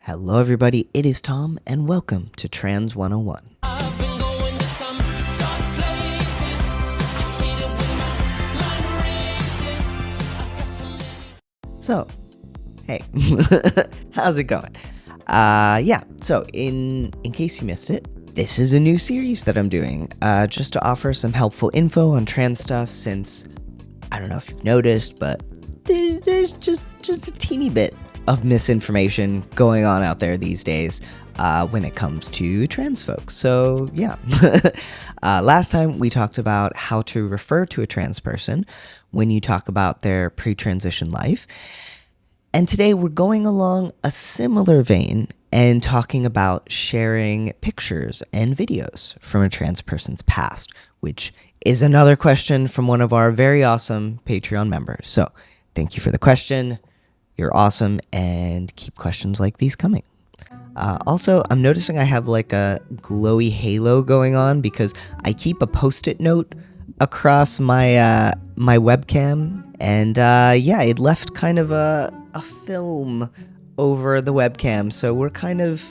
Hello, everybody. It is Tom, and welcome to Trans 101. I've been going to some dark places. I hate it when my mind races. I've got so many. So, hey, how's it going? So in case you missed it, this is a new series that I'm doing, just to offer some helpful info on trans stuff. Since I don't know if you've noticed, but there's just a teeny bit of misinformation going on out there these days when it comes to trans folks. So yeah, last time we talked about how to refer to a trans person when you talk about their pre-transition life. And today we're going along a similar vein and talking about sharing pictures and videos from a trans person's past, which is another question from one of our very awesome Patreon members. So thank you for the question. You're awesome, and keep questions like these coming. Also, I'm noticing I have like a glowy halo going on because I keep a Post-it note across my my webcam, and it left kind of a film over the webcam, so we're kind of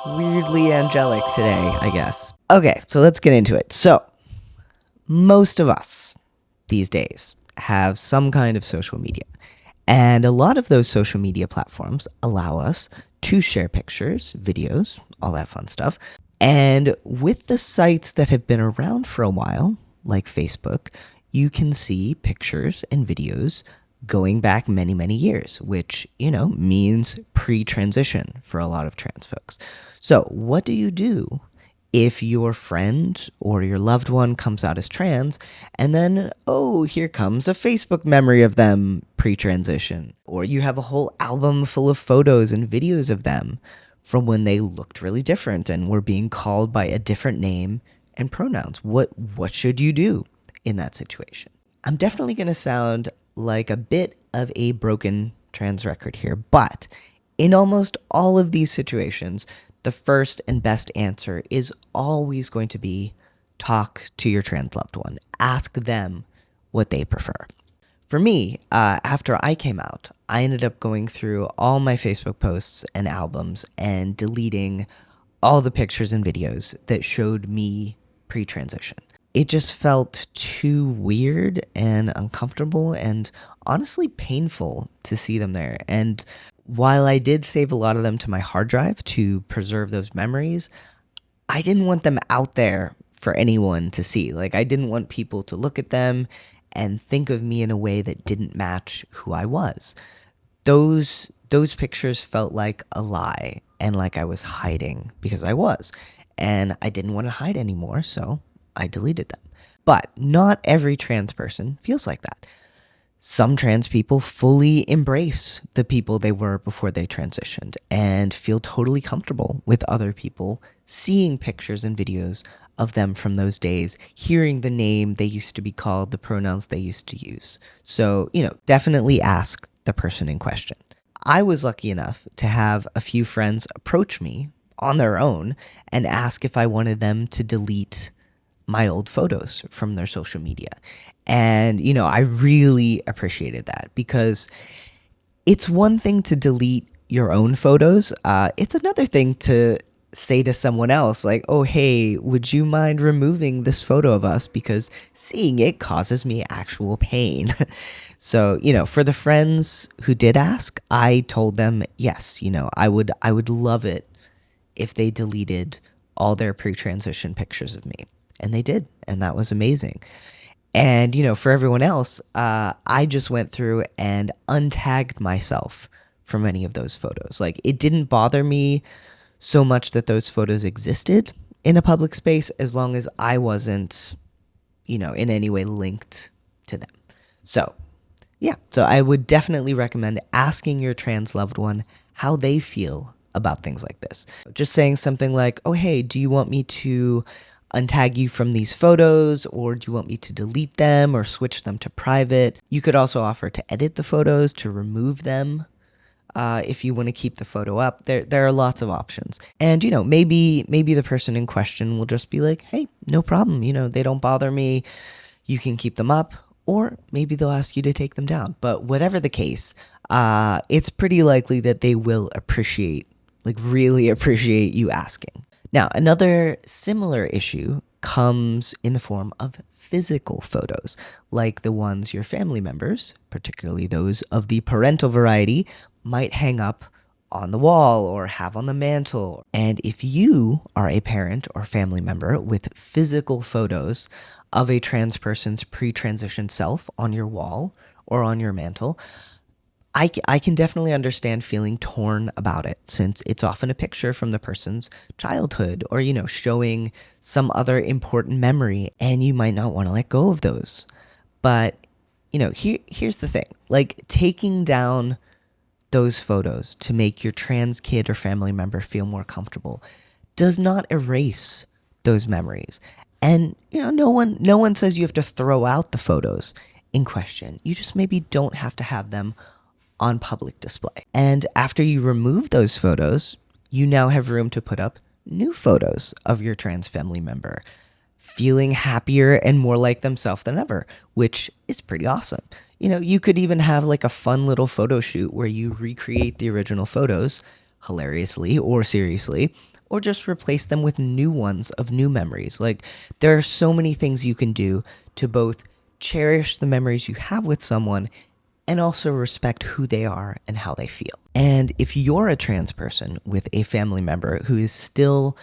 weirdly angelic today, I guess. Okay, so let's get into it. So, most of us these days have some kind of social media. And a lot of those social media platforms allow us to share pictures, videos, all that fun stuff. And with the sites that have been around for a while, like Facebook, you can see pictures and videos going back many, many years, which, means pre-transition for a lot of trans folks. So what do you do if your friend or your loved one comes out as trans, and then, here comes a Facebook memory of them pre-transition? Or you have a whole album full of photos and videos of them from when they looked really different and were being called by a different name and pronouns. What should you do in that situation? I'm definitely going to sound like a bit of a broken trans record here, but in almost all of these situations, the first and best answer is always going to be talk to your trans loved one. Ask them what they prefer. For me, after I came out, I ended up going through all my Facebook posts and albums and deleting all the pictures and videos that showed me pre-transition. It just felt too weird and uncomfortable and honestly painful to see them there. And while I did save a lot of them to my hard drive to preserve those memories, I didn't want them out there for anyone to see. Like, I didn't want people to look at them and think of me in a way that didn't match who I was. Those pictures felt like a lie and like I was hiding, because I was. And I didn't want to hide anymore, so I deleted them. But not every trans person feels like that. Some trans people fully embrace the people they were before they transitioned and feel totally comfortable with other people seeing pictures and videos of them from those days, hearing the name they used to be called, the pronouns they used to use. So, definitely ask the person in question. I was lucky enough to have a few friends approach me on their own and ask if I wanted them to delete my old photos from their social media. And, I really appreciated that, because it's one thing to delete your own photos. It's another thing to say to someone else, like, oh, hey, would you mind removing this photo of us, because seeing it causes me actual pain. So, for the friends who did ask, I told them, yes, I would love it if they deleted all their pre-transition pictures of me. And they did. And that was amazing. And, for everyone else, I just went through and untagged myself from any of those photos. Like, it didn't bother me so much that those photos existed in a public space, as long as I wasn't, in any way linked to them. So, yeah. So I would definitely recommend asking your trans loved one how they feel about things like this. Just saying something like, oh, hey, do you want me to untag you from these photos, or do you want me to delete them or switch them to private? You could also offer to edit the photos, to remove them if you want to keep the photo up. There are lots of options. And, maybe the person in question will just be like, hey, no problem. They don't bother me. You can keep them up. Or maybe they'll ask you to take them down. But whatever the case, it's pretty likely that they will appreciate Like, really appreciate you asking. Now, another similar issue comes in the form of physical photos, like the ones your family members, particularly those of the parental variety, might hang up on the wall or have on the mantle. And if you are a parent or family member with physical photos of a trans person's pre-transition self on your wall or on your mantle, I can definitely understand feeling torn about it, since it's often a picture from the person's childhood or, showing some other important memory, and you might not want to let go of those. But, here's the thing. Like, taking down those photos to make your trans kid or family member feel more comfortable does not erase those memories. And, no one says you have to throw out the photos in question. You just maybe don't have to have them on public display. And after you remove those photos, you now have room to put up new photos of your trans family member, feeling happier and more like themselves than ever, which is pretty awesome. You could even have like a fun little photo shoot where you recreate the original photos, hilariously or seriously, or just replace them with new ones of new memories. Like, there are so many things you can do to both cherish the memories you have with someone and also respect who they are and how they feel. And if you're a trans person with a family member who is still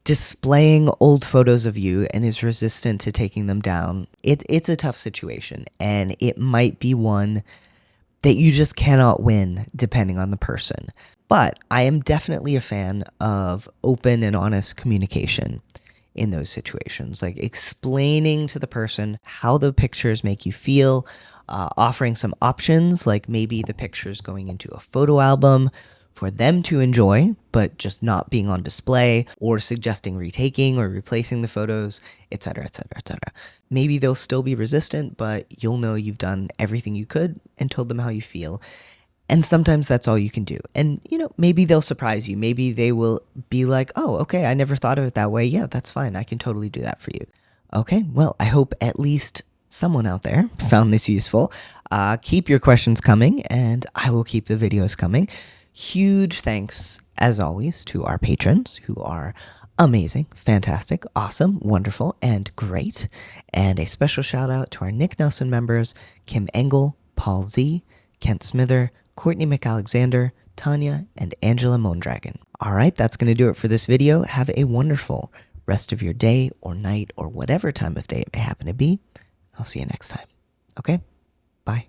displaying old photos of you and is resistant to taking them down, it's a tough situation, and it might be one that you just cannot win depending on the person. But I am definitely a fan of open and honest communication in those situations, like explaining to the person how the pictures make you feel, offering some options, like maybe the pictures going into a photo album for them to enjoy, but just not being on display, or suggesting retaking or replacing the photos, etc., etc., etc. Maybe they'll still be resistant, but you'll know you've done everything you could and told them how you feel. And sometimes that's all you can do. And, maybe they'll surprise you. Maybe they will be like, oh, okay, I never thought of it that way. Yeah, that's fine. I can totally do that for you. Okay, well, I hope at least someone out there found this useful. Keep your questions coming, and I will keep the videos coming. Huge thanks, as always, to our patrons, who are amazing, fantastic, awesome, wonderful, and great. And a special shout out to our Nick Nelson members, Kim Engel, Paul Z, Kent Smither, Courtney McAlexander, Tanya, and Angela Mondragon. All right, that's going to do it for this video. Have a wonderful rest of your day or night or whatever time of day it may happen to be. I'll see you next time. Okay? Bye.